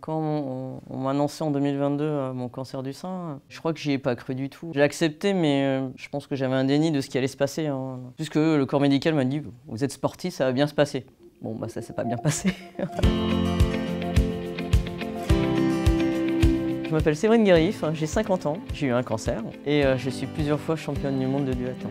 Quand on m'a annoncé en 2022 mon cancer du sein, je crois que j'y ai pas cru du tout. J'ai accepté, mais je pense que j'avais un déni de ce qui allait se passer, hein. Puisque le corps médical m'a dit « vous êtes sportif, ça va bien se passer ». Bon, bah ça s'est pas bien passé. Je m'appelle Séverine Guérif, j'ai 50 ans, j'ai eu un cancer et je suis plusieurs fois championne du monde de duathlon.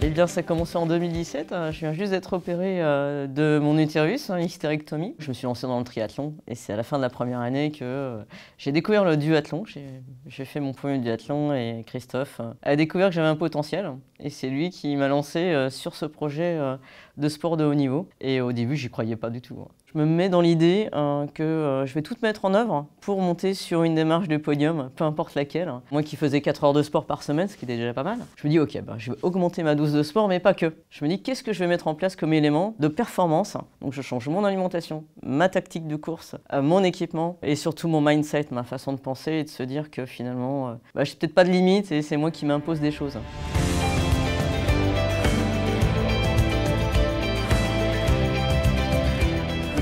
Eh bien, ça a commencé en 2017, je viens juste d'être opéré de mon utérus, hystérectomie. Je me suis lancé dans le triathlon et c'est à la fin de la première année que j'ai découvert le duathlon. J'ai fait mon premier duathlon et Christophe a découvert que j'avais un potentiel et c'est lui qui m'a lancé sur ce projet de sport de haut niveau. Et au début, j'y croyais pas du tout. Je me mets dans l'idée que je vais tout mettre en œuvre pour monter sur une démarche de podium, peu importe laquelle. Moi qui faisais 4 heures de sport par semaine, ce qui était déjà pas mal, je me dis ok, je vais augmenter ma dose de sport, mais pas que. Je me dis qu'est-ce que je vais mettre en place comme élément de performance. Donc je change mon alimentation, ma tactique de course, mon équipement et surtout mon mindset, ma façon de penser et de se dire que finalement, je n'ai peut-être pas de limite et c'est moi qui m'impose des choses.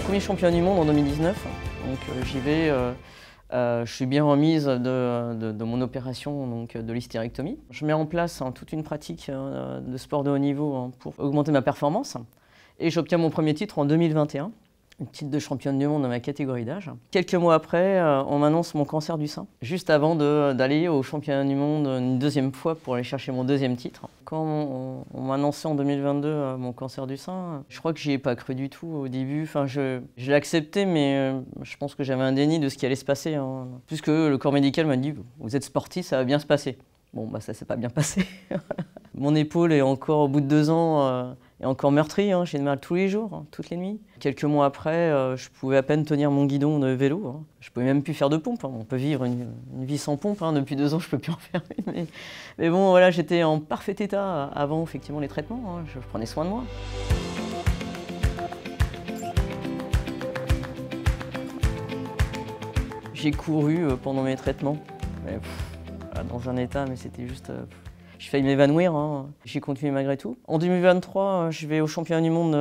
Premier champion du monde en 2019, donc j'y vais, je suis bien remise de mon opération donc, de l'hystérectomie. Je mets en place toute une pratique de sport de haut niveau pour augmenter ma performance et j'obtiens mon premier titre en 2021, un titre de championne du monde dans ma catégorie d'âge. Quelques mois après, on m'annonce mon cancer du sein, juste avant d'aller au championnat du monde une deuxième fois pour aller chercher mon deuxième titre. Quand on m'a annoncé en 2022 mon cancer du sein, je crois que j'y ai pas cru du tout au début. Enfin, je l'ai accepté, mais je pense que j'avais un déni de ce qui allait se passer, hein. Puisque le corps médical m'a dit « vous êtes sportif, ça va bien se passer ». Bon, bah ça s'est pas bien passé. Mon épaule est encore, au bout de 2 ans, est encore meurtrie, hein. J'ai mal tous les jours, toutes les nuits. Quelques mois après, je pouvais à peine tenir mon guidon de vélo, hein. Je pouvais même plus faire de pompe, hein. On peut vivre une vie sans pompe, hein. Depuis 2 ans, je peux plus en faire une. Mais bon, voilà, j'étais en parfait état avant effectivement les traitements, hein. Je prenais soin de moi. J'ai couru pendant mes traitements, mais, dans un état, mais c'était juste... J'ai failli m'évanouir, hein. J'ai continué malgré tout. En 2023, je vais au championnat du monde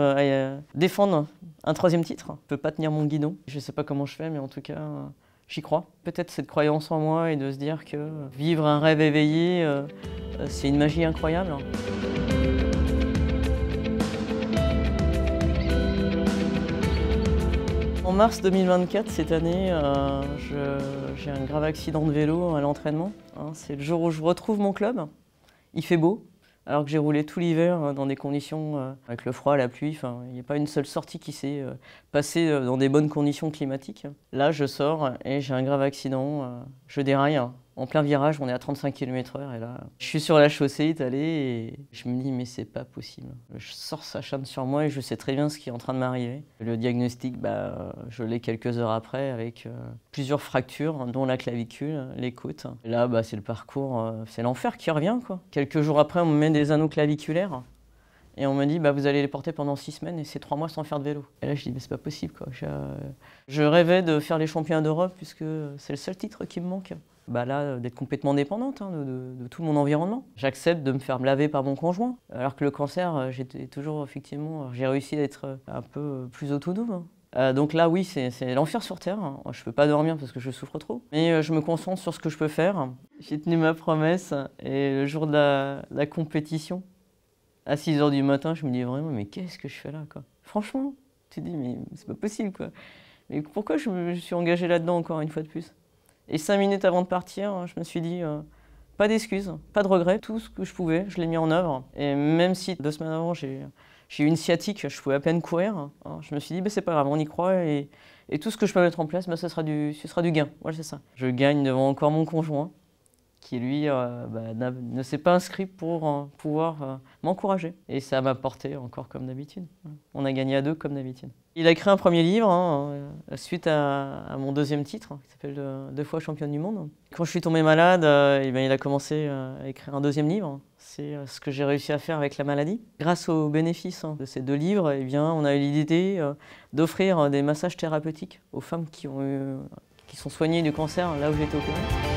défendre un 3e titre. Je ne peux pas tenir mon guidon. Je ne sais pas comment je fais, mais en tout cas, j'y crois. Peut-être cette croyance en moi et de se dire que vivre un rêve éveillé, c'est une magie incroyable. En mars 2024, cette année, j'ai un grave accident de vélo à l'entraînement. C'est le jour où je retrouve mon club. Il fait beau, alors que j'ai roulé tout l'hiver dans des conditions avec le froid, la pluie. Il n'y a pas une seule sortie qui s'est passée dans des bonnes conditions climatiques. Là, je sors et j'ai un grave accident. Je déraille en plein virage, on est à 35 km/h et là, je suis sur la chaussée étalée et je me dis mais c'est pas possible. Je sors, ça chante sur moi et je sais très bien ce qui est en train de m'arriver. Le diagnostic, je l'ai quelques heures après avec plusieurs fractures, dont la clavicule, les côtes. Et là, c'est le parcours, c'est l'enfer qui revient, quoi. Quelques jours après, on me met des anneaux claviculaires. Et on me dit, vous allez les porter pendant 6 semaines et c'est 3 mois sans faire de vélo. Et là, je dis, mais c'est pas possible, quoi. Je rêvais de faire les championnats d'Europe puisque c'est le seul titre qui me manque. Là, d'être complètement dépendante de tout mon environnement. J'accepte de me faire laver par mon conjoint. Alors que le cancer, j'étais toujours, effectivement, j'ai réussi à être un peu plus autonome. Donc là, oui, c'est l'enfer sur Terre. Je ne peux pas dormir parce que je souffre trop. Mais je me concentre sur ce que je peux faire. J'ai tenu ma promesse et le jour de la compétition, à 6 h du matin, je me dis vraiment, mais qu'est-ce que je fais là, quoi. Franchement, tu te dis, mais c'est pas possible, quoi. Mais pourquoi je me suis engagé là-dedans encore une fois de plus? Et 5 minutes avant de partir, je me suis dit, pas d'excuses, pas de regrets, tout ce que je pouvais, je l'ai mis en œuvre. Et même si 2 semaines avant, j'ai eu une sciatique, je pouvais à peine courir, je me suis dit, c'est pas grave, on y croit et tout ce que je peux mettre en place, ce sera du gain. Voilà, c'est ça. Je gagne devant encore mon conjoint, qui lui ne s'est pas inscrit pour pouvoir m'encourager. Et ça m'a porté encore comme d'habitude. On a gagné à 2 comme d'habitude. Il a écrit un premier livre suite à mon 2e titre, qui s'appelle 2 fois championne du monde. Quand je suis tombé malade, il a commencé à écrire un 2e livre. C'est ce que j'ai réussi à faire avec la maladie. Grâce aux bénéfices de ces 2 livres, on a eu l'idée d'offrir des massages thérapeutiques aux femmes qui sont soignées du cancer là où j'étais opérée.